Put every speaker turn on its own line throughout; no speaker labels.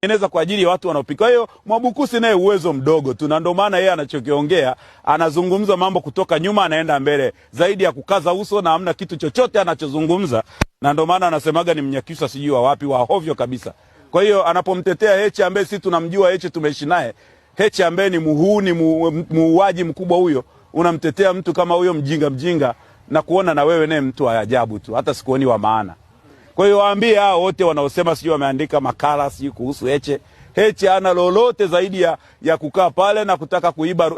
Inaweza kwa ajili ya watu wanaopika. Kwa hiyo Mwabukusi naye uwezo mdogo tu, na ndio maana yeye anachokiongea anazungumza mambo kutoka nyuma anaenda mbele zaidi ya kukaza uso, na hamna kitu chochote anachozungumza, na ndio maana anasemaga ni Mnyakyusa sijui wa wapi wa hovyo kabisa. Kwa hiyo anapomtetea Heche ambaye sisi tunamjua Heche, tumeishi naye, Heche ambaye ni muhuni muuaji mkubwa huyo, unamtetea mtu kama huyo mjinga na kuona na wewe naye mtu wa ajabu tu, hata sikuoni wa maana. Kwa hiyo waambie hao wote wanaosema sijui wameandika makala sijui kuhusu Heche, Heche ana lolote zaidi ya kukaa pale na kutaka kuiba.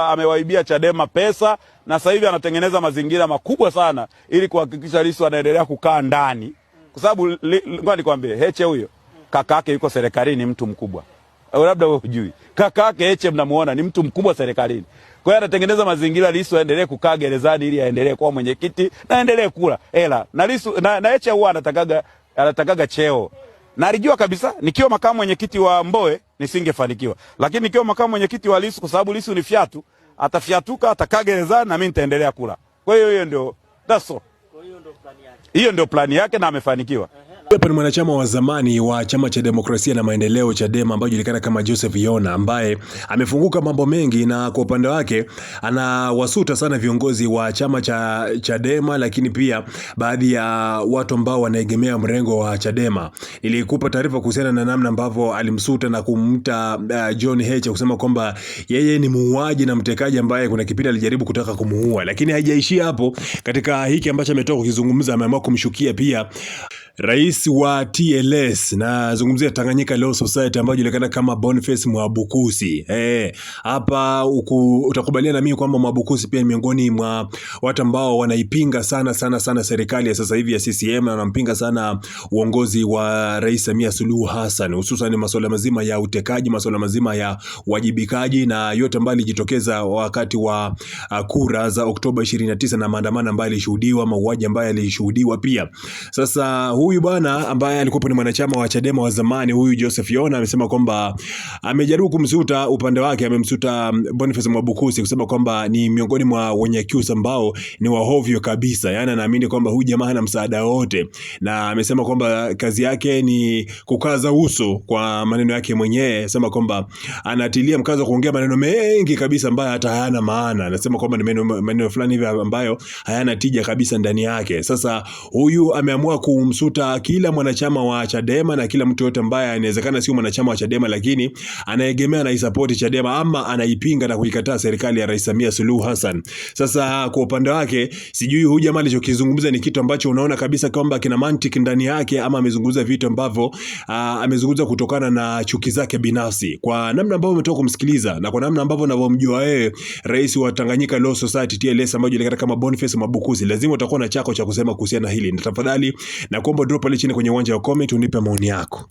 Amewaibia Chadema pesa, na sasa hivi anatengeneza mazingira makubwa sana ili kuhakikisha Lissu anaendelea kukaa ndani, kwa sababu ngoja nikwambie, Heche huyo kaka yake yuko serikalini, mtu mkubwa. Au labda wewe hujui, kaka yake Heche mnamuona ni mtu mkubwa serikalini. Kwa hiyo anatengeneza mazingira Lissu aendelee kukaa gerezani ili aendelee kuwa mwenyekiti na aendelee kula hela. Na Lissu na Heche huwa anatakaga cheo. Na alijua kabisa nikiwa makamu mwenyekiti wa Mbowe nisingefanikiwa. Lakini nikiwa makamu mwenyekiti wa Lissu, kwa sababu Lissu ni fiatu, atafiatuka, atakaa gerezani na mimi nitaendelea kula. Kwa hiyo hiyo ndio that's all. Kwa hiyo ndio plani yake. Hiyo ndio plani yake na amefanikiwa.
Hapa ni mwanachama wa zamani wa Chama cha Demokrasia na Maendeleo Chadema, ambaye julikana kama Joseph Yona, ambaye amefunguka mambo mengi, na kwa upande wake anawasuta sana viongozi wa chama cha Chadema, lakini pia baadhi ya watu ambao wanaegemea mrengo wa Chadema. Ilikupa taarifa kuhusiana na namna ambavyo alimsuta na kumta John Heche kusema kwamba yeye ni muuaji na mtekaji ambaye kuna kipindi alijaribu kutaka kumuua, lakini haijaishia hapo. Katika hiki ambacho ametoka kukizungumza, ameamua kumshukia pia rais wa TLS, na zungumzia Tanganyika Law Society, ambayo julikana kama Boniface Mwabukusi. Hapa utakubaliana na mimi kwamba Mwabukusi pia ni miongoni mwa watu ambao wanaipinga sana serikali ya sasa hivi ya CCM, na wanampinga sana uongozi wa Rais Samia Suluhu Hassan, hususan masuala mazima ya utekaji, masuala mazima ya wajibikaji, na yote ambayo yalijitokeza wakati wa kura za Oktoba 29 na maandamano ambayo yalishuhudiwa, mauaji ambayo yalishuhudiwa pia. Sasa huyu bwana ambaye alikuwa ni mwanachama wa Chadema wa zamani, huyu Joseph Yona, amesema kwamba amejaribu kumsuta upande wake, amemsuta Boniface Mwabukusi kusema kwamba ni miongoni mwa Wanyakyusa ambao ni wahovyo kabisa. Yaani anaamini kwamba huyu jamaa hana msaada wote, na amesema kwamba kazi yake ni kukaza uso, kwa maneno yake mwenyewe. Sema kwamba anatilia mkazo kuongea maneno mengi kabisa ambayo hata hayana maana. Anasema kwamba ni maneno fulani hivi ambayo hayana tija kabisa ndani yake. Sasa huyu ameamua kumsuta kila mwanachama wa Chadema na kila mtu yote ambaye inawezekana sio mwanachama wa Chadema lakini anaegemea na isapoti Chadema ama anaipinga na kuikataa serikali ya Rais Samia Suluhu Hassan. Sasa kwa upande wake, sijui huyu jamaa alichokizungumza ni kitu ambacho unaona kabisa kwamba kina mantiki ndani yake, ama amezungumza vitu ambavyo amezungumza kutokana na chuki zake binafsi. Kwa namna ambavyo umetoka kumsikiliza na kwa namna ambavyo unavyomjua wewe rais wa Tanganyika Law Society TLS, ambaye julikana kama Boniface Mwabukusi, lazima utakuwa na chako cha kusema kuhusiana na hili. Na tafadhali na kuomba drop pale chini kwenye uwanja wa comment unipe maoni yako.